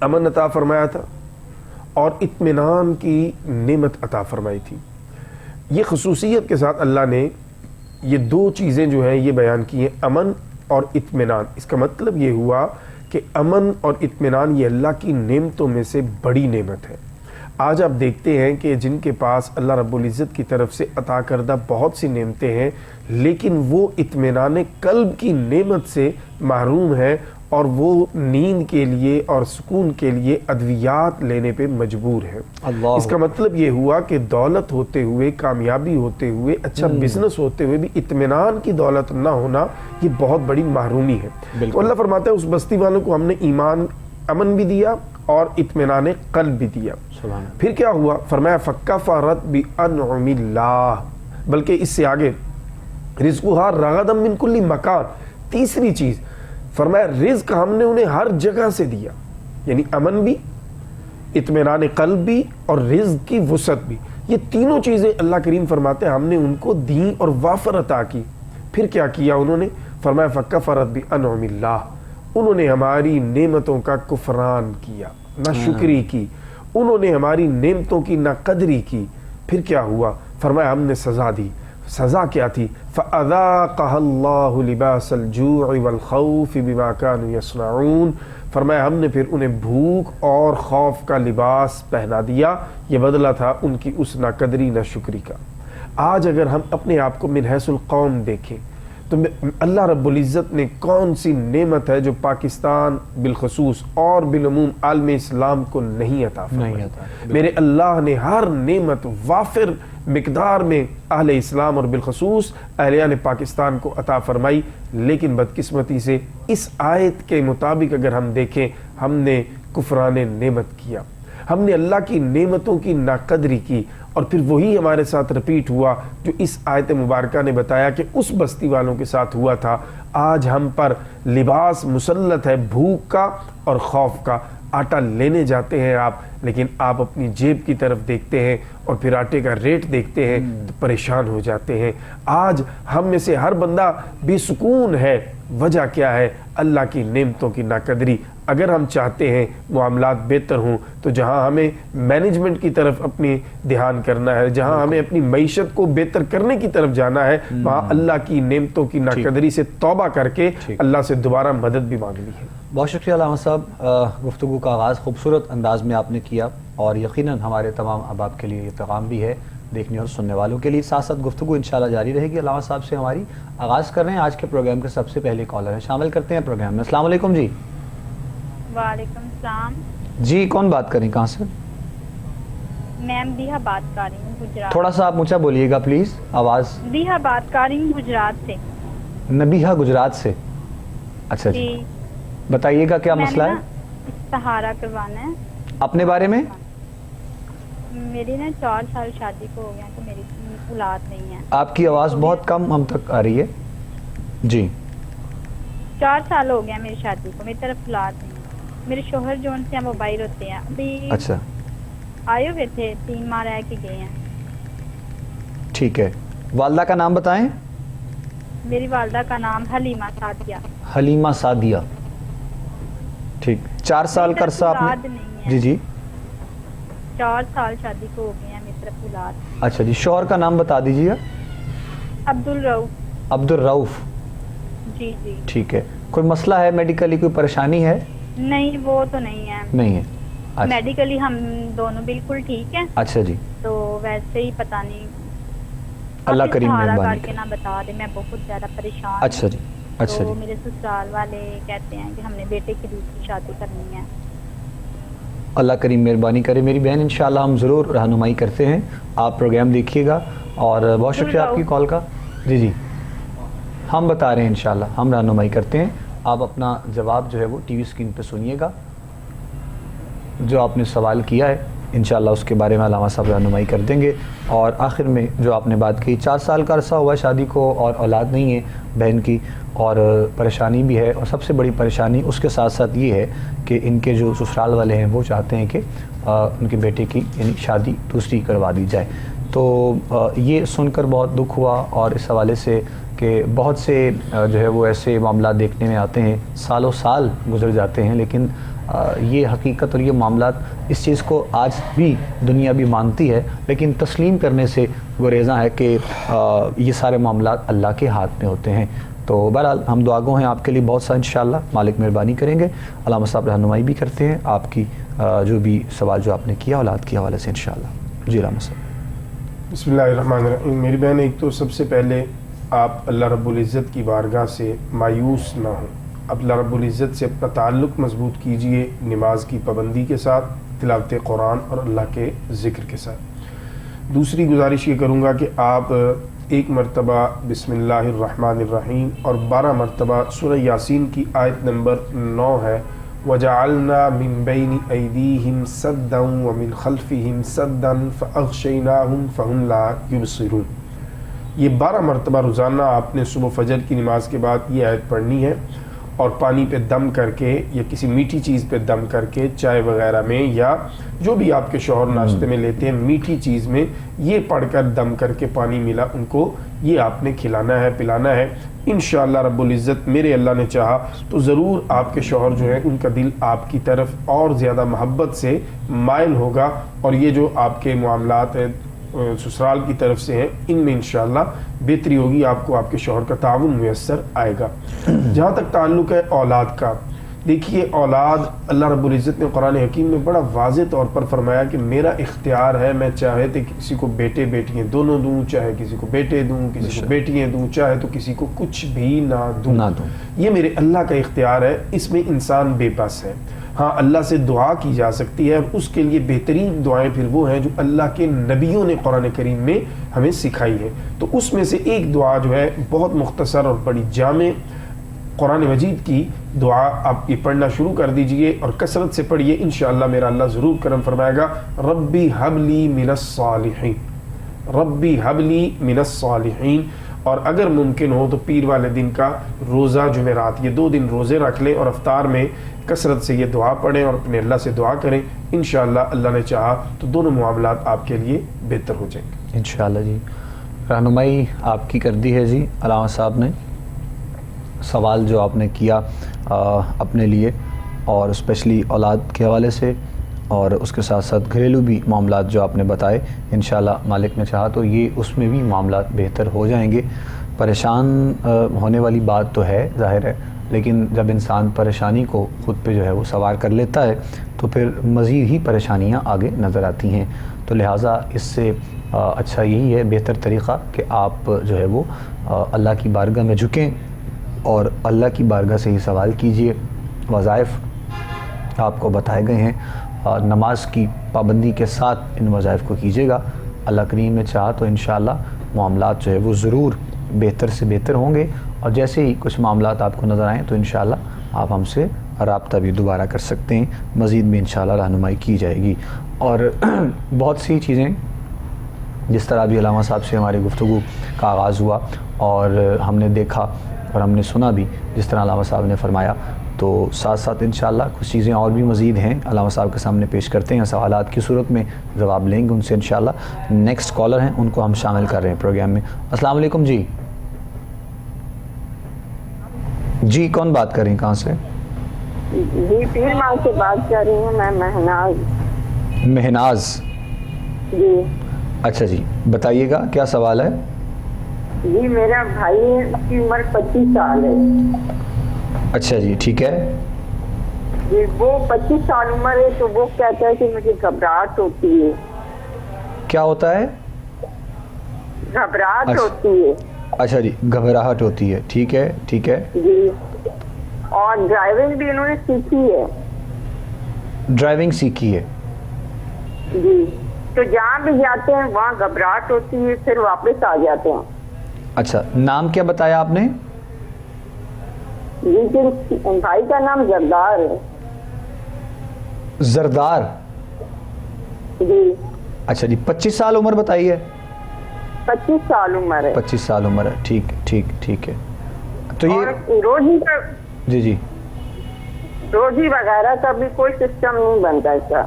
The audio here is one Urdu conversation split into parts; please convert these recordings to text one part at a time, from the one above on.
امن عطا فرمایا تھا اور اطمینان کی نعمت عطا فرمائی تھی۔ یہ خصوصیت کے ساتھ اللہ نے یہ دو چیزیں جو ہیں یہ بیان کی ہیں، امن اور اطمینان۔ اس کا مطلب یہ ہوا کہ امن اور اطمینان یہ اللہ کی نعمتوں میں سے بڑی نعمت ہے۔ آج آپ دیکھتے ہیں کہ جن کے پاس اللہ رب العزت کی طرف سے عطا کردہ بہت سی نعمتیں ہیں، لیکن وہ اطمینان قلب کی نعمت سے محروم ہے، اور وہ نیند کے لیے اور سکون کے لیے ادویات لینے پہ مجبور ہے۔ اس کا مطلب یہ ہوا کہ دولت ہوتے ہوئے، کامیابی ہوتے ہوئے، اچھا بزنس ہوتے ہوئے بھی اطمینان کی دولت نہ ہونا یہ بہت بڑی محرومی ہے۔ تو اللہ فرماتا ہے اس بستی والوں کو ہم نے ایمان، امن بھی دیا اور اطمینان قلب بھی دیا۔ پھر کیا ہوا؟ فرمایا فَكَفَرَتْ بِأَنْعُمِ اللَّهِ، بلکہ اس سے آگے رزقها رغدا من كل مکان، تیسری چیز فرمایا رزق ہم نے انہیں ہر جگہ سے دیا، یعنی امن بھی، اطمینان قلب بھی اور رزق کی وسعت بھی، یہ تینوں چیزیں اللہ کریم فرماتے ہیں ہم نے ان کو دیں اور وافر عطا کی۔ پھر کیا کیا انہوں نے؟ فرمایا فَكَفَرَتْ بِأَنْعُمِ اللَّهِ، انہوں نے ہماری نعمتوں کا کفران کیا، نہ شکری کی، انہوں نے ہماری نعمتوں کی نہ قدری کی۔ پھر کیا ہوا؟ فرمایا ہم نے سزا دی۔ سزا کیا تھی؟ فَأَذَاقَهَا اللَّهُ لِبَاسَ الْجُوعِ وَالْخَوْفِ بِمَا كَانُوا يَصْنَعُونَ، فرمایا ہم نے پھر انہیں بھوک اور خوف کا لباس پہنا دیا، یہ بدلہ تھا ان کی اس نہ قدری نہ شکری کا۔ آج اگر ہم اپنے آپ کو من حیث القوم دیکھیں تو اللہ رب العزت نے کون سی نعمت ہے جو پاکستان بالخصوص اور بالعموم عالم اسلام کو نہیں عطا فرمائی؟ میرے اللہ نے ہر نعمت وافر مقدار میں اہل اسلام اور بالخصوص اہلیان پاکستان کو عطا فرمائی، لیکن بدقسمتی سے اس آیت کے مطابق اگر ہم دیکھیں ہم نے کفران نعمت کیا، ہم نے اللہ کی نعمتوں کی ناقدری کی، اور پھر وہی ہمارے ساتھ رپیٹ ہوا جو اس آیت مبارکہ نے بتایا کہ اس بستی والوں کے ساتھ ہوا تھا۔ آج ہم پر لباس مسلط ہے بھوک کا اور خوف کا۔ آٹا لینے جاتے ہیں آپ، لیکن آپ اپنی جیب کی طرف دیکھتے ہیں اور پھر آٹے کا ریٹ دیکھتے ہیں تو پریشان ہو جاتے ہیں۔ آج ہم میں سے ہر بندہ بے سکون ہے، وجہ کیا ہے؟ اللہ کی نعمتوں کی ناقدری۔ اگر ہم چاہتے ہیں معاملات بہتر ہوں تو جہاں ہمیں مینجمنٹ کی طرف اپنی دھیان کرنا ہے، جہاں ہمیں اپنی معیشت کو بہتر کرنے کی طرف جانا ہے، وہاں اللہ کی نعمتوں کی ناقدری سے توبہ کر کے اللہ سے دوبارہ مدد بھی مانگنی ہے۔ بہت شکریہ علامہ صاحب، گفتگو کا آغاز خوبصورت انداز میں آپ نے کیا، اور یقیناً ہمارے تمام احباب کے لیے یہ پیغام بھی ہے، دیکھنے اور سننے والوں کے لیے۔ ساتھ ساتھ گفتگو انشاءاللہ جاری رہے گی۔ علامہ صاحب سے ہماری آغاز کر رہے ہیں، آج کے پروگرام کے سب سے پہلے کالر ہیں، شامل کرتے ہیں پروگرام میں۔ السلام علیکم جی۔ وعلیکم السلام جی، کون بات کریں، کہاں سے؟ میں دیہا بات کر رہی ہوں گجرات۔ تھوڑا سا آپ اونچا بولیے گا پلیز، آواز۔ دیہا بات کر رہی ہوں گجرات سے۔ نبیہا گجرات سے، اچھا جی، بتائیے گا کیا مسئلہ ہے؟ سہارا کروانا ہے اپنے بارے میں۔ میری نا 4 سال شادی کو ہو گیا تو میری اولاد نہیں ہے۔ آپ کی آواز بہت کم ہم تک آ رہی ہے جی۔ 4 سال ہو گیا میری شادی کو، میری طرف اولاد نہیں ہے۔ میرے شوہر جو ان سے ہیں وہ باہر ہوتے ہیں، ابھی اچھا آئے ہوئے تھے، 3 ماہ رہ کے گئے ہیں۔ ٹھیک ہے، والدہ کا نام بتائیں۔ میری والدہ کا نام حلیمہ سعدیہ۔ حلیمہ سعدیہ، ٹھیک۔ 4 سال کا عرصہ آپ نے؟ جی جی، 4 سال شادی کو ہو گئے ہیں، میری طرف اولاد۔ اچھا جی، شوہر کا نام بتا دیجیے۔ عبدالرؤف۔ عبدالرؤف، جی جی، ٹھیک ہے۔ کوئی مسئلہ ہے میڈیکلی، کوئی پریشانی ہے؟ نہیں وہ تو نہیں ہے، نہیں ہے، اچھا میڈیکلی ہم دونوں بالکل ٹھیک ہیں۔ اچھا جی، تو ویسے ہی پتہ نہیں، اللہ کریم مہربانی کر کے نہ بتا دیں، میں بہت زیادہ پریشان ہوں۔ اچھا جی، اچھا تو جی، میرے سسرال والے کہتے ہیں کہ ہم نے بیٹے کی دوسری شادی کرنی ہے۔ اللہ کریم مہربانی کرے میری بہن، انشاءاللہ ہم ضرور رہنمائی کرتے ہیں، آپ پروگرام دیکھیے گا، اور بہت شکریہ آپ کی کال کا۔ جی جی، ہم بتا رہے ہیں، انشاءاللہ ہم رہنمائی کرتے ہیں، آپ اپنا جواب جو ہے وہ ٹی وی اسکرین پہ سنیے گا، جو آپ نے سوال کیا ہے انشاءاللہ اس کے بارے میں علامہ صاحب رہنمائی کر دیں گے۔ اور آخر میں جو آپ نے بات کی، 4 سال کا عرصہ ہوا شادی کو اور اولاد نہیں ہے بہن کی، اور پریشانی بھی ہے، اور سب سے بڑی پریشانی اس کے ساتھ ساتھ یہ ہے کہ ان کے جو سسرال والے ہیں وہ چاہتے ہیں کہ ان کے بیٹے کی یعنی شادی دوسری کروا دی جائے۔ تو یہ سن کر بہت دکھ ہوا، اور اس حوالے سے کہ بہت سے جو ہے وہ ایسے معاملات دیکھنے میں آتے ہیں، سالوں سال گزر جاتے ہیں، لیکن یہ حقیقت اور یہ معاملات اس چیز کو آج بھی دنیا بھی مانتی ہے، لیکن تسلیم کرنے سے گریزاں ہے کہ یہ سارے معاملات اللہ کے ہاتھ میں ہوتے ہیں۔ تو بہرحال ہم دعا گو ہیں آپ کے لیے بہت سا انشاءاللہ، مالک مہربانی کریں گے۔ علامہ صاحب رہنمائی بھی کرتے ہیں آپ کی جو بھی سوال جو آپ نے کیا اولاد کے حوالے سے انشاءاللہ۔ جی علامہ صاحب۔ بسم اللہ الرحمن الرحیم۔ میری بہن، ایک تو سب سے پہلے آپ اللہ رب العزت کی بارگاہ سے مایوس نہ ہوں، اللہ رب العزت سے اپنا تعلق مضبوط کیجئے، نماز کی پابندی کے ساتھ، تلاوت قرآن اور اللہ کے ذکر کے ساتھ۔ دوسری گزارش یہ کروں گا کہ آپ ایک مرتبہ بسم اللہ الرحمن الرحیم اور 12 مرتبہ سورہ یاسین کی آیت نمبر 9 ہے وَجَعَلْنَا مِن بَيْنِ أَيْدِيهِمْ سَدًّا وَمِن خَلْفِهِمْ سَدًّا فَأَغْشَيْنَاهُمْ فَهُمْ لَا يُبْصِرُونَ۔ یہ 12 مرتبہ روزانہ آپ نے صبح فجر کی نماز کے بعد یہ آیت پڑھنی ہے، اور پانی پہ دم کر کے یا کسی میٹھی چیز پہ دم کر کے، چائے وغیرہ میں یا جو بھی آپ کے شوہر ناشتے میں لیتے ہیں میٹھی چیز میں، یہ پڑھ کر دم کر کے پانی ملا ان کو، یہ آپ نے کھلانا ہے، پلانا ہے۔ انشاءاللہ رب العزت میرے اللہ نے چاہا تو ضرور آپ کے شوہر جو ہے ان کا دل آپ کی طرف اور زیادہ محبت سے مائل ہوگا، اور یہ جو آپ کے معاملات ہیں سسرال کی طرف سے ہیں ان میں انشاءاللہ بہتری ہوگی، آپ کو آپ کے شوہر کا تعاون میسر آئے گا۔ جہاں تک تعلق ہے اولاد کا، دیکھیے اولاد اللہ رب العزت نے قرآن حکیم میں بڑا واضح طور پر فرمایا کہ میرا اختیار ہے، میں چاہے تو کسی کو بیٹے بیٹیاں دونوں دوں، چاہے کسی کو بیٹے دوں، کسی کو بیٹیاں دوں، چاہے تو کسی کو کچھ بھی نہ دوں۔ یہ میرے اللہ کا اختیار ہے، اس میں انسان بے بس ہے۔ ہاں اللہ سے دعا کی جا سکتی ہے، اور اس کے لیے بہترین دعائیں پھر وہ ہیں جو اللہ کے نبیوں نے قرآن کریم میں ہمیں سکھائی ہے۔ تو اس میں سے ایک دعا جو ہے بہت مختصر اور بڑی جامع قرآن مجید کی دعا، آپ یہ پڑھنا شروع کر دیجئے اور کثرت سے پڑھیے، انشاءاللہ میرا اللہ ضرور کرم فرمائے گا۔ ربی حبلی من الصالحین، ربی حبلی من الصالحین۔ اور اگر ممکن ہو تو پیر والے دن کا روزہ جمعرات، یہ 2 دن روزے رکھ لیں اور افطار میں کثرت سے یہ دعا پڑھیں اور اپنے اللہ سے دعا کریں، انشاءاللہ اللہ نے چاہا تو دونوں معاملات آپ کے لیے بہتر ہو جائیں گے انشاءاللہ۔ جی رہنمائی آپ کی کر دی ہے جی علامہ صاحب نے، سوال جو آپ نے کیا اپنے لیے اور اسپیشلی اولاد کے حوالے سے، اور اس کے ساتھ ساتھ گھریلو بھی معاملات جو آپ نے بتائے، انشاءاللہ مالک نے چاہا تو یہ اس میں بھی معاملات بہتر ہو جائیں گے۔ پریشان ہونے والی بات تو ہے ظاہر ہے، لیکن جب انسان پریشانی کو خود پہ جو ہے وہ سوار کر لیتا ہے تو پھر مزید ہی پریشانیاں آگے نظر آتی ہیں۔ تو لہٰذا اس سے اچھا یہی ہے، بہتر طریقہ کہ آپ جو ہے وہ اللہ کی بارگاہ میں جھکیں اور اللہ کی بارگاہ سے ہی سوال کیجئے۔ وظائف آپ کو بتائے گئے ہیں، نماز کی پابندی کے ساتھ ان وظائف کو کیجیے گا، اللہ کریم نے چاہا تو انشاءاللہ معاملات جو ہے وہ ضرور بہتر سے بہتر ہوں گے، اور جیسے ہی کچھ معاملات آپ کو نظر آئیں تو انشاءاللہ آپ ہم سے رابطہ بھی دوبارہ کر سکتے ہیں، مزید بھی انشاءاللہ رہنمائی کی جائے گی۔ اور بہت سی چیزیں جس طرح بھی علامہ صاحب سے ہماری گفتگو کا آغاز ہوا اور ہم نے دیکھا اور ہم نے سنا بھی جس طرح علامہ صاحب نے فرمایا، تو ساتھ ساتھ انشاءاللہ کچھ چیزیں اور بھی مزید ہیں علامہ صاحب کے سامنے پیش کرتے ہیں، سوالات کی صورت میں جواب لیں گے ان سے انشاءاللہ۔ نیکسٹ کالر ہیں، ان کو ہم شامل کر رہے ہیں پروگرام میں۔ السلام علیکم جی۔ جی کون بات کر رہی ہیں، کہاں سے؟ جی پیر ماں سے بات کر رہی ہوں میں، مہناز۔ مہناز جی اچھا جی، بتائیے گا کیا سوال ہے؟ جی میرا بھائی ہے، اس کی عمر 25 سال ہے۔ اچھا جی ٹھیک ہے۔ جی وہ 25 سال عمر ہے تو وہ کہتا ہے کہ مجھے گھبراہٹ ہوتی ہے۔ کیا ہوتا ہے؟ گھبراہٹ ہوتی ہے۔ اچھا جی گھبراہٹ ہوتی ہے، ٹھیک ہے ٹھیک ہے۔ جی اور ڈرائیونگ بھی انہوں نے سیکھی ہے۔ ڈرائیونگ سیکھی ہے؟ جی تو جہاں بھی جاتے ہیں وہاں گھبراہٹ ہوتی ہے، پھر واپس آ جاتے ہیں۔ اچھا نام کیا بتایا آپ نے؟ جی بھائی کا نام زردار ہے۔ زردار؟ جی اچھا جی 25 سال عمر بتائی ہے؟ 25 سال عمر ہے۔ 25 سال عمر ہے، ٹھیک ٹھیک ٹھیک ہے۔ تو یہ روزی کا جی روزی وغیرہ کا بھی کوئی سسٹم نہیں بنتا اس کا۔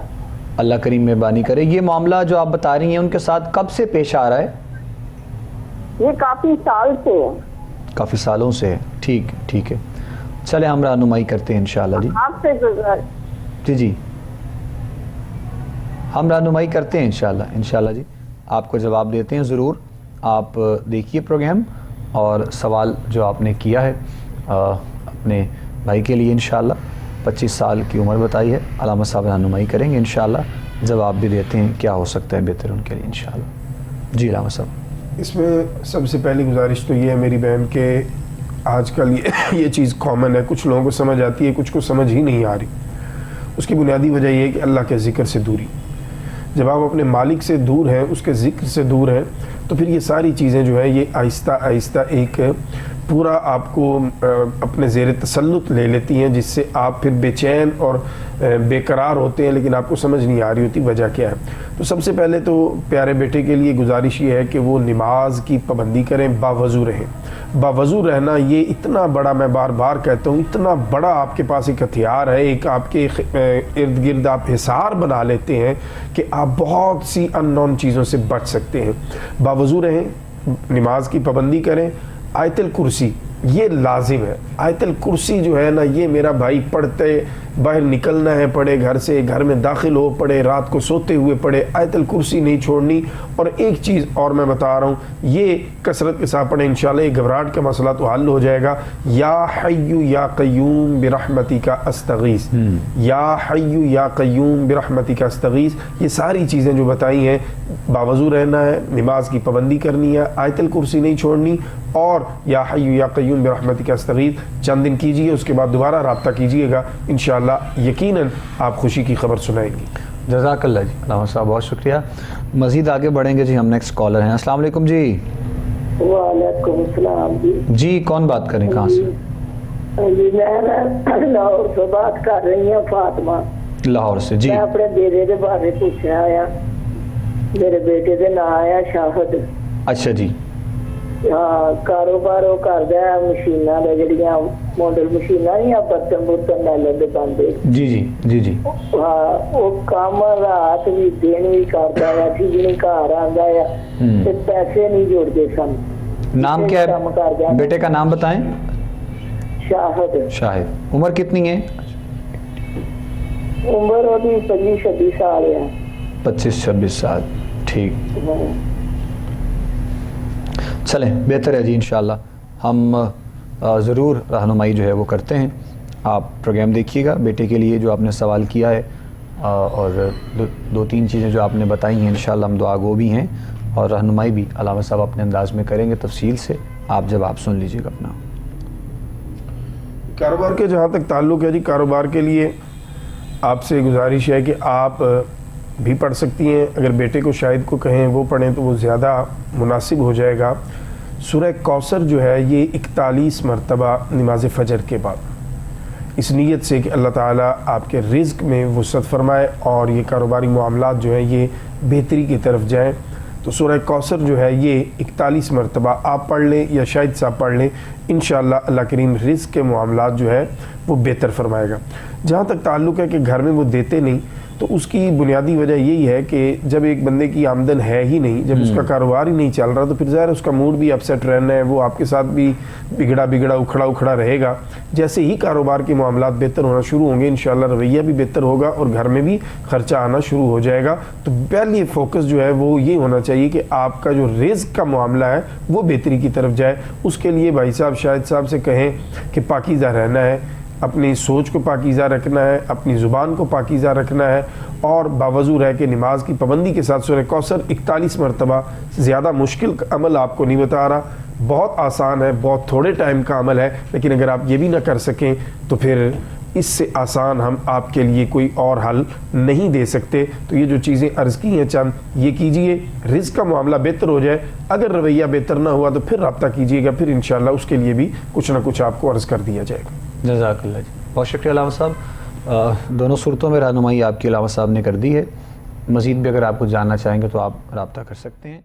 اللہ کریم مہربانی کرے۔ یہ معاملہ جو آپ بتا رہی ہیں ان کے ساتھ کب سے پیش آ رہا ہے؟ یہ کافی سال سے ہے۔ کافی سالوں سے ہے. ٹھیک ہے, چلے ہم رہنمائی کرتے ہیں انشاءاللہ جی. آپ سے جی ہم رہنمائی کرتے ہیں انشاءاللہ جی, آپ کو جواب دیتے ہیں ضرور. آپ دیکھیے پروگرام, اور سوال جو آپ نے کیا ہے اپنے بھائی کے لیے انشاءاللہ 25 سال کی عمر بتائی ہے, علامہ صاحب رہنمائی کریں گے انشاءاللہ, جواب بھی دیتے ہیں کیا ہو سکتا ہے بہتر ان کے لیے انشاءاللہ. جی علامہ صاحب. اس میں سب سے پہلی گزارش تو یہ ہے میری بہن کہ آج کل یہ چیز کامن ہے, کچھ لوگوں کو سمجھ آتی ہے, کچھ کو سمجھ ہی نہیں آ رہی. اس کی بنیادی وجہ یہ ہے کہ اللہ کے ذکر سے دوری. جب آپ اپنے مالک سے دور ہیں, اس کے ذکر سے دور ہیں, تو پھر یہ ساری چیزیں جو ہیں یہ آہستہ آہستہ ایک پورا آپ کو اپنے زیر تسلط لے لیتی ہیں, جس سے آپ پھر بے چین اور بے قرار ہوتے ہیں, لیکن آپ کو سمجھ نہیں آ رہی ہوتی وجہ کیا ہے. تو سب سے پہلے تو پیارے بیٹے کے لیے گزارش یہ ہے کہ وہ نماز کی پابندی کریں, باوضو رہیں. باوضو رہنا یہ اتنا بڑا, میں بار بار کہتا ہوں, اتنا بڑا آپ کے پاس ایک ہتھیار ہے, ایک آپ کے ارد گرد آپ حصار بنا لیتے ہیں کہ آپ بہت سی ان نون چیزوں سے بچ سکتے ہیں. باوضو رہیں, نماز کی پابندی کریں. آیت الکرسی یہ لازم ہے. آیت الکرسی جو ہے نا, یہ میرا بھائی پڑھتے باہر نکلنا ہے پڑھے, گھر سے گھر میں داخل ہو پڑھے, رات کو سوتے ہوئے پڑھے, آیت الکرسی نہیں چھوڑنی. اور ایک چیز اور میں بتا رہا ہوں, یہ کثرت کے ساتھ پڑھیں, انشاءاللہ یہ گھبراہٹ کا مسئلہ تو حل ہو جائے گا. یا حی یا قیوم برحمتک استغیث, یا حی یا قیوم برحمتک استغیث, یہ ساری چیزیں جو بتائی ہیں, باوضو رہنا ہے, نماز کی پابندی کرنی ہے, آیت الکرسی نہیں چھوڑنی, اور یا حی یا قیوم برحمتک استغیث چند دن کیجئے, اس کے بعد دوبارہ رابطہ کیجئے گا, انشاءاللہ یقیناً آپ خوشی کی خبر سنائیں گے. جزاک اللہ جی علامہ صاحب, بہت شکریہ. مزید آگے بڑھیں گے جی, ہم نیکسٹ کالر ہیں. السلام علیکم جی. وعلیکم السلام جی. جی کون بات کریں, کہاں سے؟ جی میں لاہور سے بات کر رہی ہوں, فاطمہ لاہور سے. جی میں اپنے بیٹے کے بارے پوچھنا آیا. میرے بیٹے کا نام آیا شاہد. اچھا جی. ہاں, کاروبار وہ کرتا ہے مشیناں دے, جڑیاں ماڈل مشیناں نہیں, برتن برتن میلے دے بنتے. جی جی جی جی. ہاں, وہ کام رات بھی دن بھی کرتا ہے, ٹھیک نہیں گھر آندا ہے, تے پیسے نہیں جوڑتے سن. نام کیا ہے بیٹے کا, نام بتائیں. شاہد. شاہد. عمر کتنی ہے؟ عمر ابھی 25-26 سال ہے. 25-26 سال. ٹھیک, چلیں بہتر ہے جی. انشاءاللہ ہم ضرور رہنمائی جو ہے وہ کرتے ہیں. آپ پروگرام دیکھیے گا. بیٹے کے لیے جو آپ نے سوال کیا ہے, اور دو تین چیزیں جو آپ نے بتائی ہیں, انشاءاللہ ہم دعا گو بھی ہیں, اور رہنمائی بھی علامہ صاحب اپنے انداز میں کریں گے تفصیل سے. آپ جب آپ سن لیجیے گا اپنا. کاروبار کے جہاں تک تعلق ہے جی, کاروبار کے لیے آپ سے گزارش ہے کہ آپ بھی پڑھ سکتی ہیں. اگر بیٹے کو شاہد کو کہیں وہ پڑھیں تو وہ زیادہ مناسب ہو جائے گا. سورہ کوثر جو ہے یہ 41 مرتبہ نماز فجر کے بعد, اس نیت سے کہ اللہ تعالیٰ آپ کے رزق میں وسعت فرمائے اور یہ کاروباری معاملات جو ہیں یہ بہتری کی طرف جائیں. تو سورہ کوثر جو ہے یہ 41 مرتبہ آپ پڑھ لیں یا شاہد صاحب پڑھ لیں, انشاءاللہ اللہ کریم رزق کے معاملات جو ہے وہ بہتر فرمائے گا. جہاں تک تعلق ہے کہ گھر میں وہ دیتے نہیں, تو اس کی بنیادی وجہ یہی ہے کہ جب ایک بندے کی آمدن ہے ہی نہیں, جب اس کا کاروبار ہی نہیں چل رہا, تو پھر ظاہر اس کا موڈ بھی اپسیٹ رہنا ہے, وہ آپ کے ساتھ بھی بگڑا اکھڑا رہے گا. جیسے ہی کاروبار کے معاملات بہتر ہونا شروع ہوں گے, انشاءاللہ رویہ بھی بہتر ہوگا اور گھر میں بھی خرچہ آنا شروع ہو جائے گا. تو پہلی فوکس جو ہے وہ یہ ہونا چاہیے کہ آپ کا جو رزق کا معاملہ ہے وہ بہتری کی طرف جائے. اس کے لیے بھائی صاحب شاہد صاحب سے کہیں کہ پاکیزہ رہنا ہے, اپنی سوچ کو پاکیزہ رکھنا ہے, اپنی زبان کو پاکیزہ رکھنا ہے, اور باوضو رہ کے نماز کی پابندی کے ساتھ سورہ کوثر 41 مرتبہ. زیادہ مشکل عمل آپ کو نہیں بتا رہا, بہت آسان ہے, بہت تھوڑے ٹائم کا عمل ہے, لیکن اگر آپ یہ بھی نہ کر سکیں تو پھر اس سے آسان ہم آپ کے لیے کوئی اور حل نہیں دے سکتے. تو یہ جو چیزیں عرض کی ہیں چند, یہ کیجئے, رزق کا معاملہ بہتر ہو جائے. اگر رویہ بہتر نہ ہوا تو پھر رابطہ کیجئے گا, پھر انشاءاللہ اس کے لیے بھی کچھ نہ کچھ آپ کو عرض کر دیا جائے گا. جزاک اللہ جی, بہت شکریہ علامہ صاحب. دونوں صورتوں میں رہنمائی آپ کی علامہ صاحب نے کر دی ہے. مزید بھی اگر آپ کچھ جاننا چاہیں گے تو آپ رابطہ کر سکتے ہیں.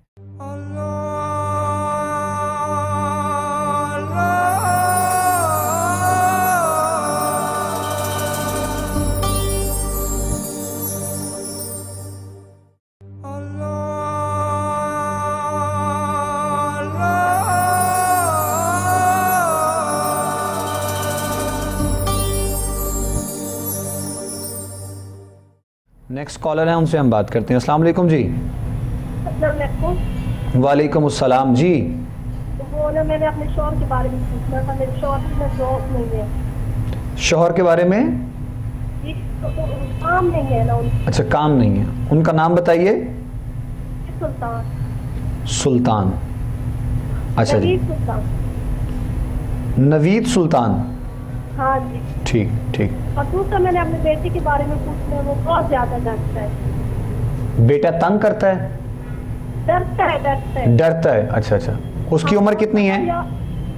نیکسٹ کالر ہیں، ان سے ہم بات کرتے ہیں. السلام علیکم جی. السلام علیکم. وعلیکم السلام جی. وہ نا میں نے اپنے شوہر کے بارے میں پوچھنا تھا. میرے شوہر میں جاب نہیں ہے. شوہر کے بارے میں؟ جی کام نہیں ہے نا ان کا. اچھا کام نہیں ہے. ان کا نام بتائیے. سلطان. سلطان. اچھا جی. نوید سلطان. نوید سلطان. ہاں جی. ٹھیک ٹھیک. اور دوسرا میں نے اپنے بیٹے کے بارے میں پوچھنا ہے. وہ بہت زیادہ ڈرتا ہے. بیٹا تنگ کرتا ہے؟ ڈرتا ہے. ڈرتا ہے. ڈرتا ہے. اچھا اچھا. اس کی عمر کتنی ہے؟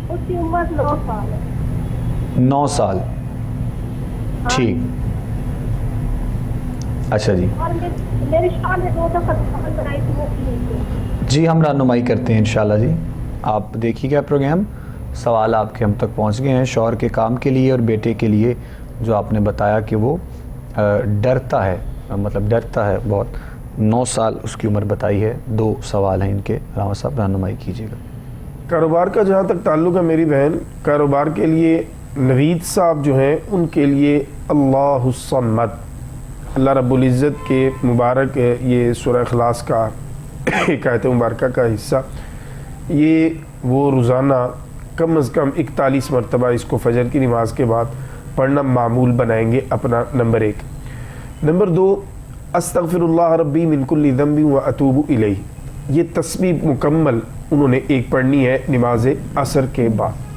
اس کی عمر 9 سال ہے. 9 سال. ٹھیک. اچھا جی. اور میرے شوہر نے 2 دفعہ دکان بنائی تھی وہ نہیں. جی ہم رہنمائی کرتے ہیں انشاءاللہ جی. آپ دیکھیے گا پروگرام. سوال آپ کے ہم تک پہنچ گئے ہیں شوہر کے کام کے لیے اور بیٹے کے لیے جو آپ نے بتایا کہ وہ ڈرتا ہے، مطلب ڈرتا ہے بہت. 9 سال اس کی عمر بتائی ہے. 2 سوال ہیں ان کے. علامہ صاحب رہنمائی کیجیے گا. کاروبار کا جہاں تک تعلق ہے میری بہن، کاروبار کے لیے نوید صاحب جو ہیں ان کے لیے اللہ الصمد، اللہ رب العزت کے مبارک یہ سورہ اخلاص کا ایک آیت مبارکہ کا حصہ، یہ وہ روزانہ کم از کم 41 مرتبہ اس کو فجر کی نماز کے بعد پڑھنا معمول بنائیں گے. اپنا نمبر 1. نمبر 2، استغفر اللہ ربی من کل ذنب و اتوب الیہ. یہ تسبیح مکمل انہوں نے ایک پڑھنی ہے نماز عصر کے بعد.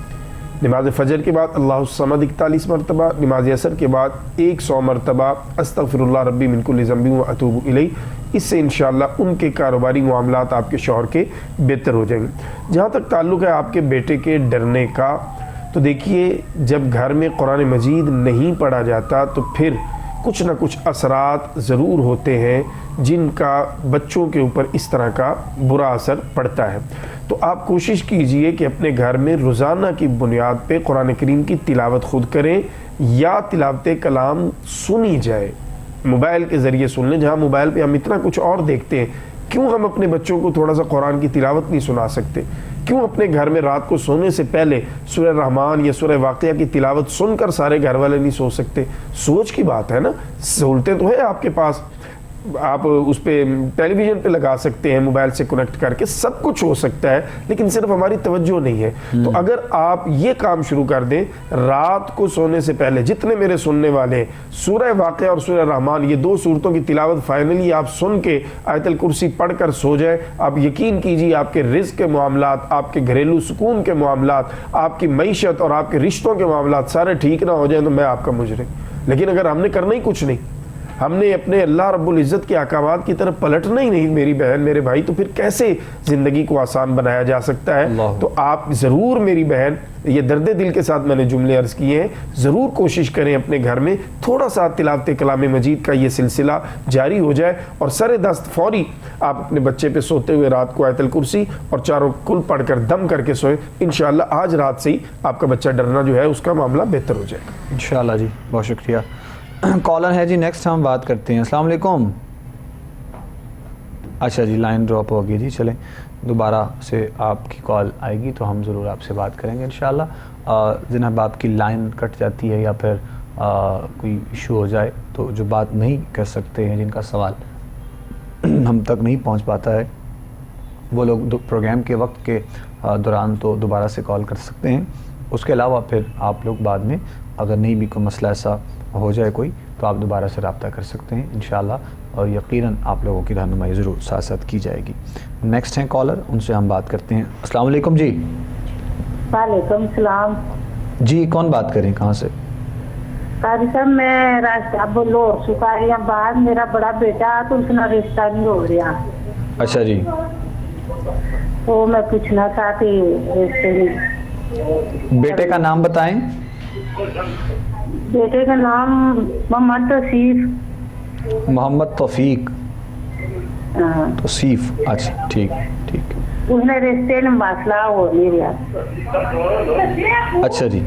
نماز فجر کے بعد اللہ الصمد 41 مرتبہ، نماز عصر کے بعد 100 مرتبہ استغفر اللہ ربی من کل ذنب و اتوب الیہ. اس سے انشاءاللہ ان کے کاروباری معاملات آپ کے شوہر کے بہتر ہو جائیں گے. جہاں تک تعلق ہے آپ کے بیٹے کے ڈرنے کا، تو دیکھیے جب گھر میں قرآن مجید نہیں پڑھا جاتا تو پھر کچھ نہ کچھ اثرات ضرور ہوتے ہیں جن کا بچوں کے اوپر اس طرح کا برا اثر پڑتا ہے. تو آپ کوشش کیجئے کہ اپنے گھر میں روزانہ کی بنیاد پہ قرآن کریم کی تلاوت خود کریں یا تلاوت کلام سنی جائے. موبائل کے ذریعے سن لیں. جہاں موبائل پہ ہم اتنا کچھ اور دیکھتے ہیں، کیوں ہم اپنے بچوں کو تھوڑا سا قرآن کی تلاوت نہیں سنا سکتے؟ کیوں اپنے گھر میں رات کو سونے سے پہلے سورہ رحمان یا سورہ واقعہ کی تلاوت سن کر سارے گھر والے نہیں سو سکتے؟ سوچ کی بات ہے نا. سہولتیں تو ہیں آپ کے پاس، آپ اس پہ ٹیلی ویژن پہ لگا سکتے ہیں، موبائل سے کنیکٹ کر کے سب کچھ ہو سکتا ہے، لیکن صرف ہماری توجہ نہیں ہے. تو اگر آپ یہ کام شروع کر دیں، رات کو سونے سے پہلے جتنے میرے سننے والے ہیں سورہ واقعہ اور سورہ رحمان، یہ 2 سورتوں کی تلاوت فائنلی آپ سن کے آیت الکرسی پڑھ کر سو جائیں. آپ یقین کیجیے آپ کے رزق کے معاملات، آپ کے گھریلو سکون کے معاملات، آپ کی معیشت اور آپ کے رشتوں کے معاملات سارے ٹھیک نہ ہو جائیں تو میں آپ کا مجرم. لیکن اگر ہم نے کرنا ہی کچھ نہیں، ہم نے اپنے اللہ رب العزت کے احکامات کی طرف پلٹنا ہی نہیں میری بہن میرے بھائی، تو پھر کیسے زندگی کو آسان بنایا جا سکتا ہے؟ تو آپ ضرور میری بہن، یہ درد دل کے ساتھ میں نے جملے عرض کیے ہیں، ضرور کوشش کریں اپنے گھر میں تھوڑا سا تلاوت کلام مجید کا یہ سلسلہ جاری ہو جائے اور سر دست فوری آپ اپنے بچے پہ سوتے ہوئے رات کو آیت الکرسی اور 4 کل پڑھ کر دم کر کے سوئیں. انشاءاللہ آج رات سے ہی آپ کا بچہ ڈرنا جو ہے اس کا معاملہ بہتر ہو جائے گا انشاءاللہ. جی بہت شکریہ. کالر ہے جی نیکسٹ ہم بات کرتے ہیں. السلام علیکم. اچھا جی لائن ڈراپ ہوگی جی. چلیں دوبارہ سے آپ کی کال آئے گی تو ہم ضرور آپ سے بات کریں گے انشاءاللہ. جناب آپ کی لائن کٹ جاتی ہے یا پھر کوئی ایشو ہو جائے تو جو بات نہیں کر سکتے ہیں، جن کا سوال ہم تک نہیں پہنچ پاتا ہے، وہ لوگ پروگرام کے وقت کے دوران تو دوبارہ سے کال کر سکتے ہیں. اس کے علاوہ پھر آپ لوگ بعد میں اگر نہیں بھی کوئی مسئلہ ایسا ہو جائے کوئی تو آپ دوبارہ سے رابطہ کر سکتے ہیں انشاءاللہ، اور یقیناً آپ لوگوں کی رہنمائی ضرور ساتھ ساتھ کی جائے گی. نیکسٹ ہیں کالر، ان سے ہم بات کرتے ہیں. السلام علیکم جی. وعلیکم السلام. جی کون بات کریں، کہاں سے؟ قاضی صاحب میں راستہ بولو سکاریاں بعد میرا بڑا بیٹا تو اس کا رشتہ نہیں ہو رہا. اچھا جی. وہ میں پوچھنا چاہتی رشتے بیٹے کا نام بتائیں. بیٹے کا نام محمد توصیف. محمد توفیق. توصیف. اچھا ٹھیک ٹھیک. اس نے رشتے میں مسئلہ ہو نہیں رہا. اچھا جی.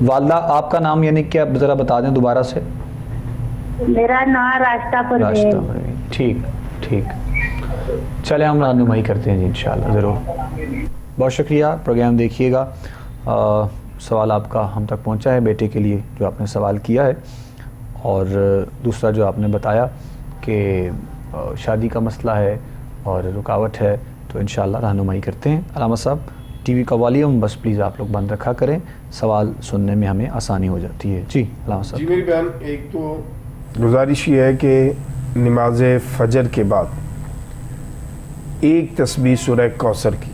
والدہ آپ کا نام یعنی کیا ذرا بتا دیں دوبارہ سے؟ میرا نام راستہ پر. ٹھیک ٹھیک. چلے ہم رہنمائی کرتے ہیں جی انشاءاللہ ضرور. بہت شکریہ. پروگرام دیکھیے گا. سوال آپ کا ہم تک پہنچا ہے بیٹے کے لیے جو آپ نے سوال کیا ہے، اور دوسرا جو آپ نے بتایا کہ شادی کا مسئلہ ہے اور رکاوٹ ہے، تو انشاءاللہ رہنمائی کرتے ہیں۔ علامہ صاحب ٹی وی کا والیوم بس پلیز آپ لوگ بند رکھا کریں، سوال سننے میں ہمیں آسانی ہو جاتی ہے۔ جی علامہ صاحب۔ جی میری بہن، ایک تو گزارش یہ ہے کہ نماز فجر کے بعد ایک تسبیح سورہ کوثر کی،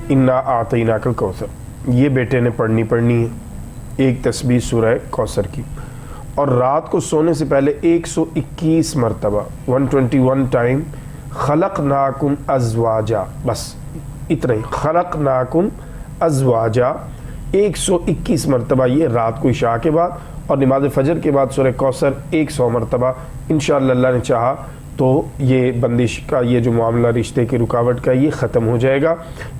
انا اعطیناک الکوثر، یہ بیٹے نے پڑھنی ہے، ایک تسبیح سورہ کوثر کی، اور رات کو سونے سے پہلے 121 مرتبہ 121 ٹائم خلقناکم ازواجا، بس اتنا ہی، خلقناکم ازواجا 121 مرتبہ یہ رات کو عشاء کے بعد، اور نماز فجر کے بعد سورہ کوثر 100 مرتبہ۔ انشاءاللہ اللہ نے چاہا تو یہ بندش کا یہ جو معاملہ رشتے کی رکاوٹ کا یہ ختم ہو جائے گا۔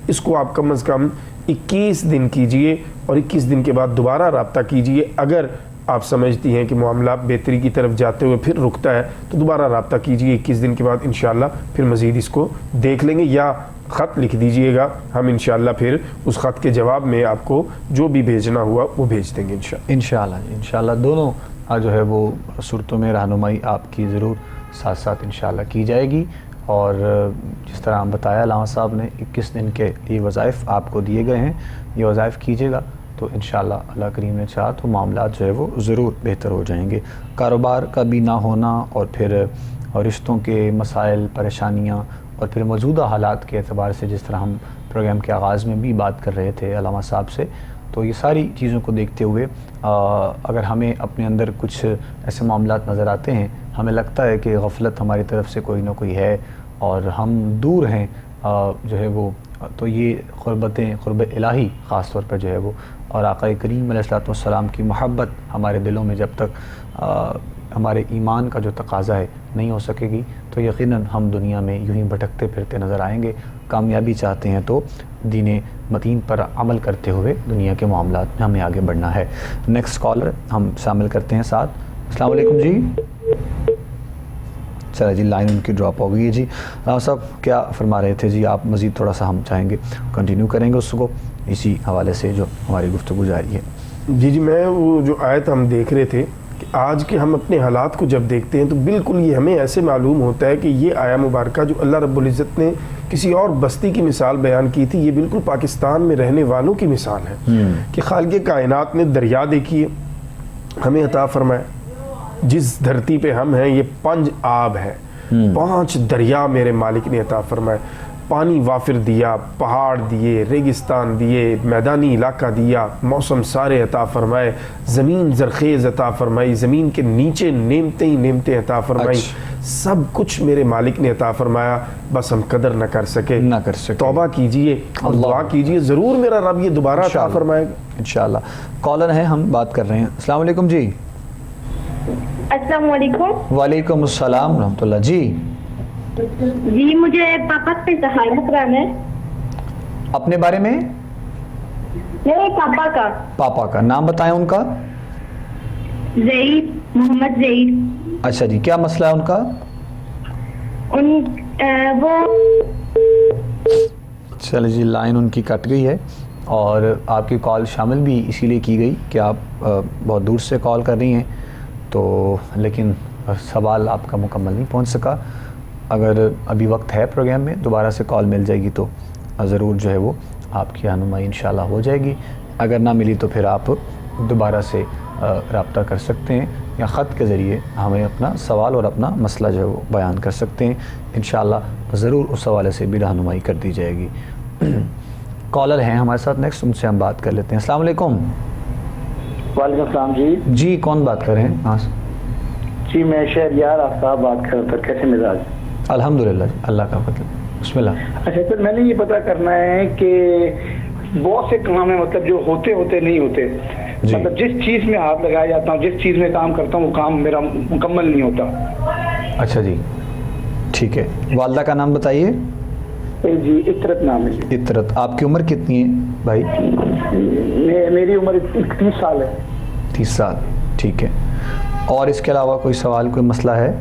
اس کو آپ کم از کم 21 دن کیجئے، اور 21 دن کے بعد دوبارہ رابطہ کیجئے۔ اگر آپ سمجھتی ہیں کہ معاملہ بہتری کی طرف جاتے ہوئے پھر رکتا ہے تو دوبارہ رابطہ کیجئے 21 دن کے بعد، انشاءاللہ پھر مزید اس کو دیکھ لیں گے، یا خط لکھ دیجئے گا، ہم انشاءاللہ پھر اس خط کے جواب میں آپ کو جو بھی بھیجنا ہوا وہ بھیج دیں گے انشاءاللہ۔ انشاءاللہ دونوں جو ہے وہ صورتوں میں رہنمائی آپ کی ضرور ساتھ ساتھ انشاءاللہ کی جائے گی، اور جس طرح ہم بتایا علامہ صاحب نے 21 دن کے یہ وظائف آپ کو دیے گئے ہیں، یہ وظائف کیجیے گا تو انشاءاللہ اللہ کریم نے چاہا تو معاملات جو ہے وہ ضرور بہتر ہو جائیں گے۔ کاروبار کا بھی نہ ہونا، اور پھر رشتوں کے مسائل، پریشانیاں، اور پھر موجودہ حالات کے اعتبار سے جس طرح ہم پروگرام کے آغاز میں بھی بات کر رہے تھے علامہ صاحب سے، تو یہ ساری چیزوں کو دیکھتے ہوئے اگر ہمیں اپنے اندر کچھ ایسے معاملات نظر آتے ہیں، ہمیں لگتا ہے کہ غفلت ہماری طرف سے کوئی نہ کوئی ہے اور ہم دور ہیں جو ہے وہ، تو یہ قرب الہی خاص طور پر جو ہے وہ، اور آقا کریم علیہ الصلوۃ والسلام کی محبت ہمارے دلوں میں جب تک ہمارے ایمان کا جو تقاضا ہے نہیں ہو سکے گی تو یقیناً ہم دنیا میں یوں ہی بھٹکتے پھرتے نظر آئیں گے۔ کامیابی چاہتے ہیں تو دین متین پر عمل کرتے ہوئے دنیا کے معاملات میں ہمیں آگے بڑھنا ہے۔ نیکسٹ کالر ہم شامل کرتے ہیں ساتھ۔ السلام علیکم جی۔ چلے جی، لائن ان کی ڈراپ ہو گئی ہے۔ جی راؤ صاحب کیا فرما رہے تھے؟ جی آپ مزید تھوڑا سا ہم چاہیں گے کنٹینیو کریں گے اس کو اسی حوالے سے جو ہماری گفتگو جاری ہے۔ جی میں وہ جو آیت ہم دیکھ رہے تھے کہ آج کے ہم اپنے حالات کو جب دیکھتے ہیں تو بالکل یہ ہمیں ایسے معلوم ہوتا ہے کہ یہ آیا مبارکہ جو اللہ رب العزت نے کسی اور بستی کی مثال بیان کی تھی، یہ بالکل پاکستان میں رہنے والوں کی مثال ہے کہ خالق کائنات نے دریا دیکھی ہے، ہمیں عطا فرمایا، جس دھرتی پہ ہم ہیں یہ 5 آب ہے، 5 دریا میرے مالک نے عطا فرمایا، پانی وافر دیا، پہاڑ دیے، ریگستان دیے، میدانی علاقہ دیا، موسم سارے عطا فرمائے، زمین زرخیز عطا فرمائی، زمین کے نیچے نعمتیں ہی نعمتیں عطا فرمائی، سب کچھ میرے مالک نے عطا فرمایا، بس ہم قدر نہ کر سکے۔ توبہ کیجئے اور دعا کیجئے، ضرور میرا رب یہ دوبارہ عطا فرمائے گا انشاءاللہ۔ کالر ہیں، ہم بات کر رہے ہیں۔ السلام علیکم جی۔ السلام علیکم۔ وعلیکم السلام رحمۃ اللہ۔ جی مجھے پاپا سے سہارا کرانا ہے۔ اپنے بارے میں؟ میرے پاپا کا نام بتائیں ان کا۔ زید، محمد زید۔ اچھا جی، کیا مسئلہ ہے ان کا؟ وہ چلے جی، لائن ان کی کٹ گئی ہے اور آپ کی کال شامل بھی اسی لیے کی گئی کہ آپ بہت دور سے کال کر رہی ہیں، تو لیکن سوال آپ کا مکمل نہیں پہنچ سکا۔ اگر ابھی وقت ہے پروگرام میں دوبارہ سے کال مل جائے گی تو ضرور جو ہے وہ آپ کی رہنمائی انشاءاللہ ہو جائے گی، اگر نہ ملی تو پھر آپ دوبارہ سے رابطہ کر سکتے ہیں یا خط کے ذریعے ہمیں اپنا سوال اور اپنا مسئلہ جو ہے وہ بیان کر سکتے ہیں، انشاءاللہ ضرور اس حوالے سے بھی رہنمائی کر دی جائے گی۔ کالر ہیں ہمارے ساتھ نیکسٹ، ان سے ہم بات کر لیتے ہیں۔ السلام علیکم۔ وعلیکم السلام جی۔ جی کون بات کر رہے ہیں؟ ہاں جی میں شہریار آفتاب بات کر رہا تھا، کیسے مزاج؟ الحمدللہ جی، اللہ کا فضل، بسم اللہ۔ اچھا سر، میں نے یہ پتا کرنا ہے کہ بہت سے کام ہیں مطلب جو ہوتے نہیں ہوتے، مطلب جس چیز میں ہاتھ لگایا جاتا ہوں، جس چیز میں کام کرتا ہوں وہ کام میرا مکمل نہیں ہوتا۔ اچھا جی ٹھیک ہے، والدہ کا نام بتائیے۔ جی عطرت نام ہے۔ عطرت، آپ کی عمر کتنی ہے بھائی؟ میری عمر 30 سال ہے۔ 30 سال، ٹھیک ہے۔ اور اس کے علاوہ کوئی سوال، کوئی مسئلہ ہے؟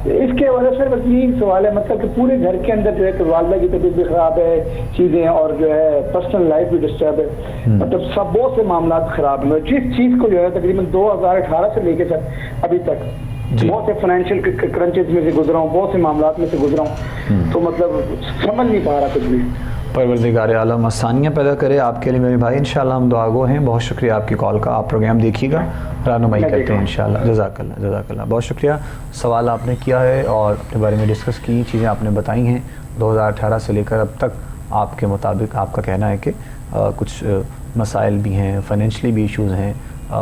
اس کے وجہ سے بس یہی سوال ہے مطلب کہ پورے گھر کے اندر جو ہے کہ والدہ کی طبیعت بھی خراب ہے چیزیں اور جو ہے پرسنل لائف بھی ڈسٹرب ہے مطلب سب بہت سے معاملات خراب ہیں جس چیز کو جو ہے تقریباً 2018 سے لے کے سر ابھی تک بہت سے فائنینشیل کرنچز میں سے گزرا ہوں بہت سے معاملات میں سے گزرا ہوں تو مطلب سمجھ نہیں پا رہا کچھ بھی. پروردگار عالم آسانیاں پیدا کرے آپ کے لیے میرے بھائی. انشاءاللہ ہم دعا گو ہیں. بہت شکریہ آپ کی کال کا. آپ پروگرام دیکھیے گا رہنمائی کرتے ہیں انشاءاللہ. جزاک اللہ جزاک اللہ. بہت شکریہ. سوال آپ نے کیا ہے اور اپنے بارے میں ڈسکس کی چیزیں آپ نے بتائی ہیں 2018 سے لے کر اب تک. آپ کے مطابق آپ کا کہنا ہے کہ کچھ مسائل بھی ہیں فائنینشلی بھی ایشوز ہیں.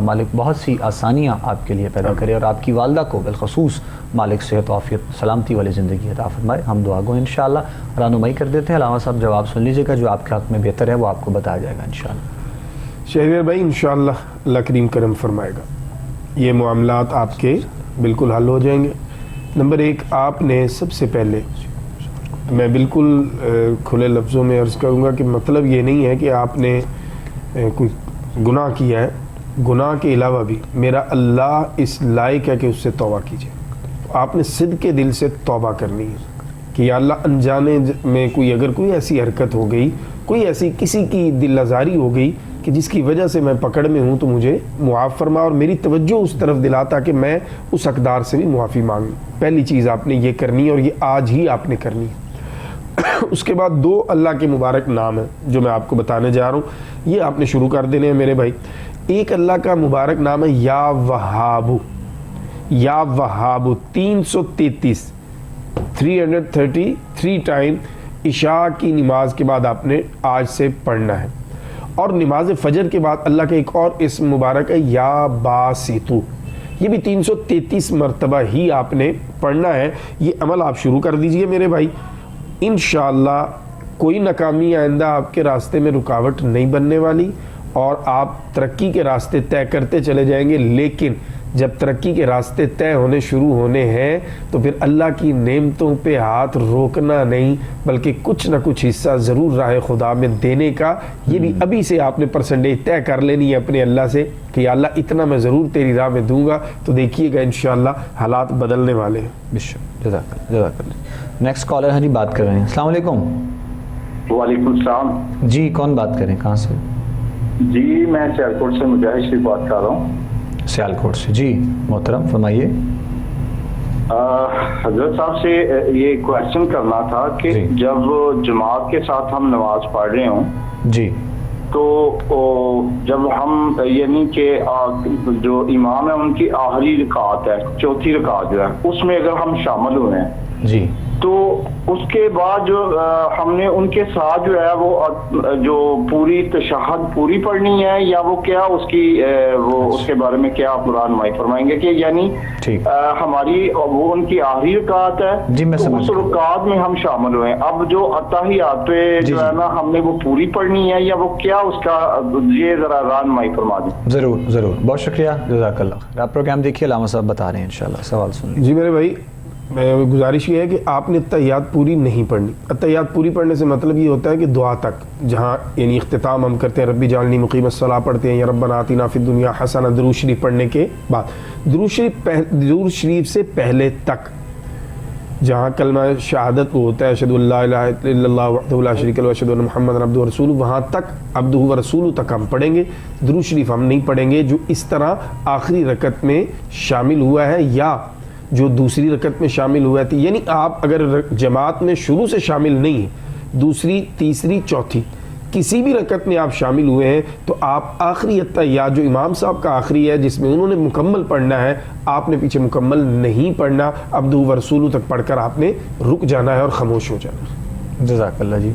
مالک بہت سی آسانیاں آپ کے لیے پیدا کرے اور آپ کی والدہ کو بالخصوص مالک صحت و عافیت سلامتی والی زندگی عطا فرمائے. ہم دعا گو انشاءاللہ رہنمائی کر دیتے ہیں. علامہ صاحب جواب سن لیجیے گا جو آپ کے حق میں بہتر ہے وہ آپ کو بتایا جائے گا انشاءاللہ. شہریار بھائی انشاءاللہ اللہ کریم کرم فرمائے گا. یہ معاملات آپ کے بالکل حل ہو جائیں گے. نمبر 1 آپ نے سب سے پہلے میں بالکل کھلے لفظوں میں عرض کروں گا کہ مطلب یہ نہیں ہے کہ آپ نے کوئی گناہ کیا ہے. گناہ کے علاوہ بھی میرا اللہ اس لائق ہے کہ اس سے توبہ کیجیے. آپ نے صدق کے دل سے توبہ کرنی ہے کہ یا اللہ انجانے میں اگر کوئی ایسی حرکت ہو گئی کوئی ایسی کسی کی دل آزاری ہو گئی کہ جس کی وجہ سے میں پکڑ میں ہوں تو مجھے معاف فرما اور میری توجہ اس طرف دلاتا کہ میں اس حقدار سے بھی معافی مانگوں. پہلی چیز آپ نے یہ کرنی ہے اور یہ آج ہی آپ نے کرنی ہے. اس کے بعد 2 اللہ کے مبارک نام ہیں جو میں آپ کو بتانے جا رہا ہوں. یہ آپ نے شروع کر دینے ہیں میرے بھائی. ایک اللہ کا مبارک نام ہے یا وہاب. یا وہاب 333 ٹائم عشاء کی نماز کے بعد آپ نے آج سے پڑھنا ہے. اور نماز فجر کے بعد اللہ کا ایک اور اسم مبارک ہے یا باسطو. یہ بھی 333 مرتبہ ہی آپ نے پڑھنا ہے. یہ عمل آپ شروع کر دیجئے میرے بھائی. انشاءاللہ کوئی ناکامی آئندہ آپ کے راستے میں رکاوٹ نہیں بننے والی اور آپ ترقی کے راستے طے کرتے چلے جائیں گے. لیکن جب ترقی کے راستے طے ہونے شروع ہونے ہیں تو پھر اللہ کی نعمتوں پہ ہاتھ روکنا نہیں بلکہ کچھ نہ کچھ حصہ ضرور راہ خدا میں دینے کا. یہ بھی ابھی سے آپ نے پرسنٹیج طے کر لینی ہے اپنے اللہ سے کہ یا اللہ اتنا میں ضرور تیری راہ میں دوں گا. تو دیکھیے گا انشاءاللہ حالات بدلنے والے ہیں. جزاک اللہ. نیکسٹ کالر ہیں جی بات کر رہے ہیں. السلام علیکم. وعلیکم السلام. جی کون بات کریں کہاں سے؟ جی میں سیالکوٹ سے مجاہد شریف بات کر رہا ہوں. سیالکوٹ سے. جی محترم فرمائیے. حضرت صاحب سے یہ کویشچن کرنا تھا کہ جب جماعت کے ساتھ ہم نماز پڑھ رہے ہوں جی تو جب ہم یعنی کہ جو امام ہے ان کی آخری رکعت ہے 4تھی رکعت جو ہے اس میں اگر ہم شامل ہوئے ہیں جی تو اس کے بعد جو ہم نے ان کے ساتھ جو ہے وہ جو پوری تشہد پوری پڑھنی ہے یا وہ کیا اس کی وہ اس کے بارے میں کیا آپ رہنمائی فرمائیں گے کہ یعنی ہماری وہ ان کی آخری رکعت ہے جی میں تو اس رکعت میں ہم شامل ہوئے اب جو اتحیات پہ جو ہے نا ہم نے وہ پوری پڑھنی ہے یا وہ کیا اس کا یہ ذرا رہنمائی فرما دیں. ضرور بہت شکریہ جزاک اللہ. آپ پروگرام دیکھیے علامہ صاحب بتا رہے ہیں انشاءاللہ. سوال سن. جی میرے بھائی گزارش یہ ہے کہ آپ نے اتحیات پوری نہیں پڑھنی. اتحیات پوری پڑھنے سے مطلب یہ ہوتا ہے کہ دعا تک جہاں یعنی اختتام ہم کرتے ہیں ربی جعلنی مقیم الصلاۃ پڑھتے ہیں یا ربنا آتنا فی الدنیا حسنہ درود شریف پڑھنے کے بعد درود شریف سے پہلے تک جہاں کلمہ شہادت وہ ہوتا ہے اشہدو ان لا الہ الا اللہ وحدہ لا شریک لہ واشہدو ان محمدا عبدہ ورسولہ وہاں تک عبدہ ورسولہ تک ہم پڑھیں گے. درود شریف ہم نہیں پڑھیں گے جو اس طرح آخری رکعت میں شامل ہوا ہے یا جو دوسری رکعت میں شامل ہوا تھی. یعنی آپ اگر جماعت میں شروع سے شامل نہیں ہیں دوسری تیسری چوتھی کسی بھی رکعت میں آپ شامل ہوئے ہیں تو آپ آخری اتحیات جو امام صاحب کا آخری ہے جس میں انہوں نے مکمل پڑھنا ہے آپ نے پیچھے مکمل نہیں پڑھنا. عبدہ ورسولہ تک پڑھ کر آپ نے رک جانا ہے اور خاموش ہو جانا ہے. جزاک اللہ جی.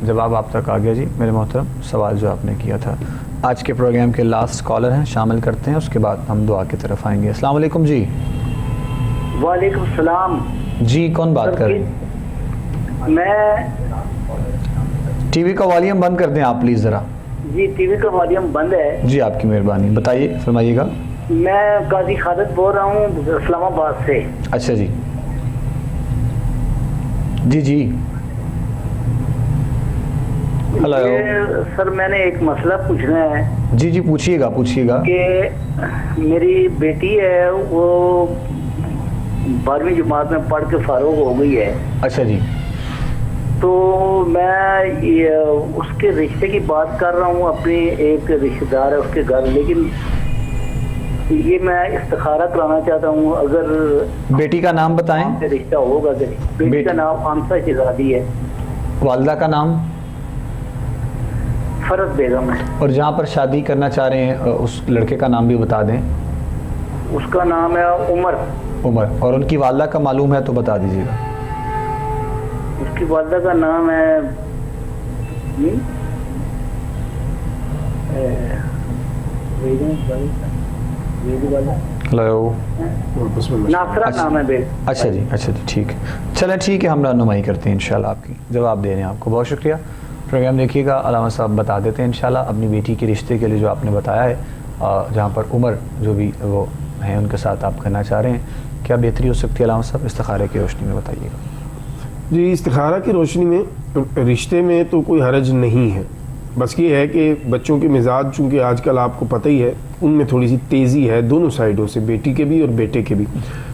جواب آپ تک آ گیا جی میرے محترم. سوال جو آپ نے کیا تھا آج کے پروگرام کے لاسٹ کالر ہیں شامل کرتے ہیں اس کے بعد ہم دعا کی طرف آئیں گے. السلام علیکم. جی وعلیکم السلام. جی کون بات کر رہے ہیں؟ میں ٹی وی کا والیوم بند کر دیں آپ پلیز ذرا. جی ٹی وی کا والیوم بند ہے. جی آپ کی مہربانی. بتائیے فرمائیے گا. میں قاضی خالد بول رہا ہوں اسلام آباد سے. اچھا جی جی ہلو سر میں نے ایک مسئلہ پوچھنا ہے. جی پوچھیے گا کہ میری بیٹی ہے وہ 12ویں جماعت میں پڑھ کے فارغ ہو گئی ہے. اچھا جی. تو میں اس کے رشتے کی بات کر رہا ہوں، اپنی ایک رشتہ دار ہے اس کے گھر، لیکن یہ میں استخارہ کرانا چاہتا ہوں. اگر بیٹی کا نام بتائیں. رشتہ ہوگا. بیٹی کا نام آمسہ شہزادی ہے. والدہ کا نام؟ فرد بیگم ہے. اور جہاں پر شادی کرنا چاہ رہے ہیں اس لڑکے کا نام بھی بتا دیں. اس کا نام ہے عمر. اور ان کی والدہ کا معلوم ہے تو بتا دیجیے گا. اس کی والدہ کا نام ہے ہلو. ناصرہ نام ہے بیٹا. اچھا جی. اچھا جی ٹھیک ہے. چلیں ٹھیک ہے، ہم رہنمائی کرتے ہیں انشاءاللہ. آپ کی جواب دے رہے ہیں. آپ کو بہت شکریہ. پروگرام دیکھیے گا. علامہ صاحب بتا دیتے ہیں انشاءاللہ اپنی بیٹی کے رشتے کے لیے جو آپ نے بتایا ہے، جہاں پر عمر جو بھی وہ ہیں ان کے ساتھ آپ کرنا چاہ رہے ہیں، کیا بہتری ہو سکتی ہے علامہ صاحب استخارے کی روشنی میں؟ بتائیے گا. جی، استخارہ کی روشنی میں رشتے میں تو کوئی حرج نہیں ہے. بس یہ ہے کہ بچوں کے مزاج چونکہ آج کل آپ کو پتہ ہی ہے ان میں تھوڑی سی تیزی ہے دونوں سائیڈوں سے، بیٹی کے بھی اور بیٹے کے بھی.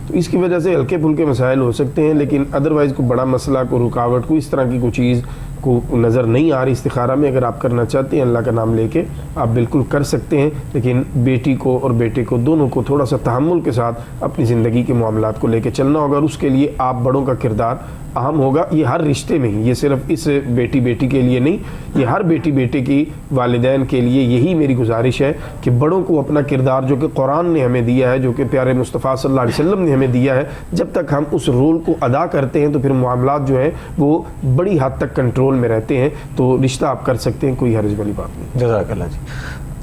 تو اس کی وجہ سے ہلکے پھلکے مسائل ہو سکتے ہیں، لیکن ادروائز کوئی بڑا مسئلہ، کوئی رکاوٹ، کوئی اس طرح کی کوئی چیز کو نظر نہیں آ رہی استخارہ میں. اگر آپ کرنا چاہتے ہیں اللہ کا نام لے کے آپ بالکل کر سکتے ہیں، لیکن بیٹی کو اور بیٹے کو دونوں کو تھوڑا سا تحمل کے ساتھ اپنی زندگی کے معاملات کو لے کے چلنا ہوگا، اور اس کے لیے آپ بڑوں کا کردار اہم ہوگا. یہ ہر رشتے میں ہی، یہ صرف اس بیٹی کے لیے نہیں، یہ ہر بیٹے کی والدین کے لیے یہی میری گزارش ہے کہ بڑوں کو اپنا کردار جو کہ قرآن نے ہمیں دیا ہے، جو کہ پیارے مصطفیٰ صلی اللہ علیہ وسلم نے ہمیں دیا ہے، جب تک ہم اس رول کو ادا کرتے ہیں تو پھر معاملات جو ہیں وہ بڑی حد تک کنٹرول میں رہتے ہیں. تو رشتہ آپ کر سکتے ہیں، کوئی حرج والی بات نہیں. جزاک اللہ جی.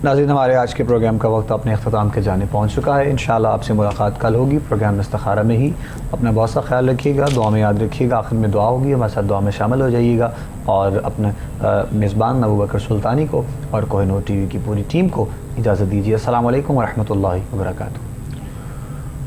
ناظرین، ہمارے آج کے پروگرام کا وقت اپنے اختتام کے جانے پہنچ چکا ہے. انشاءاللہ آپ سے ملاقات کل ہوگی پروگرام استخارہ میں ہی. اپنا بہت سا خیال رکھیے گا، دعا میں یاد رکھیے گا. آخر میں دعا ہوگی، ہمارے ساتھ دعا میں شامل ہو جائیے گا، اور اپنے میزبان ابوبکر سلطانی کو اور کوہ نور ٹی وی کی پوری ٹیم کو اجازت دیجیے. السلام علیکم ورحمۃ اللہ وبرکاتہ.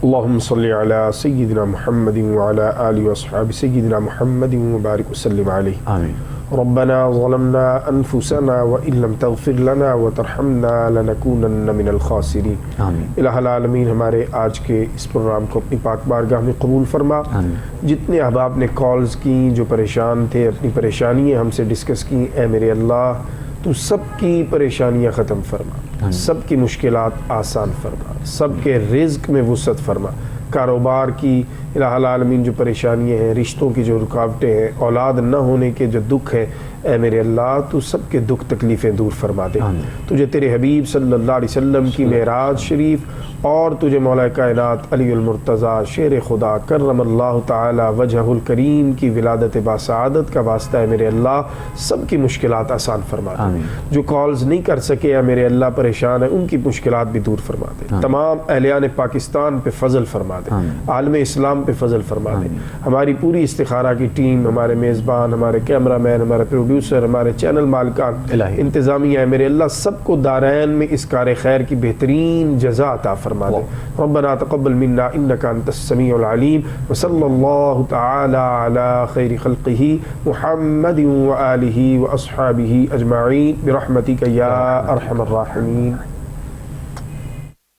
اللہم صلی علی سیدنا محمد وعلی آلہ واصحاب سیدنا محمد وبارک وسلم علیہ. آمین. ربنا ظلمنا انفسنا وان لم تغفر لنا وترحمنا لنکونن من الخاسرین. آمین. الہ العالمین، ہمارے آج کے اس پروگرام کو اپنی پاک بارگاہ میں قبول فرما. آمین. جتنے احباب نے کالز کی، جو پریشان تھے، اپنی پریشانیاں ہم سے ڈسکس کی، اے میرے اللہ تو سب کی پریشانیاں ختم فرما، سب کی مشکلات آسان فرما، سب کے رزق میں وسعت فرما. کاروبار کی الہ العالمین جو پریشانیاں ہیں، رشتوں کی جو رکاوٹیں ہیں، اولاد نہ ہونے کے جو دکھ ہے، اے میرے اللہ تو سب کے دکھ تکلیفیں دور فرما دے. تجھے تیرے حبیب صلی اللہ علیہ وسلم کی معراج شریف اور تجھے مولا کائنات علی المرتضیٰ شیر خدا کرم اللہ تعالی وجہ الکریم کی ولادت باسعادت کا واسطہ ہے میرے اللہ سب کی مشکلات آسان فرما دے. جو کالز نہیں کر سکے اے میرے اللہ پریشان ہیں، ان کی مشکلات بھی دور فرما دے. تمام اہلیان پاکستان پہ فضل فرما دے، عالم اسلام پہ فضل فرما دے. ہماری پوری استخارہ کی ٹیم، ہمارے میزبان، ہمارے کیمرہ مین، ہمارے پروڈیوسر، ہمارے چینل مالکان، انتظامیہ ہے میرے اللہ سب کو دارین میں اس کار خیر کی بہترین جزا عطا فرما دے. ربنا تقبل منا انک انت السمیع العلیم وصلی اللہ تعالی علی خیر خلقہ محمد وآلہ واصحابہ اجمعین برحمتک یا ارحم الراحمین.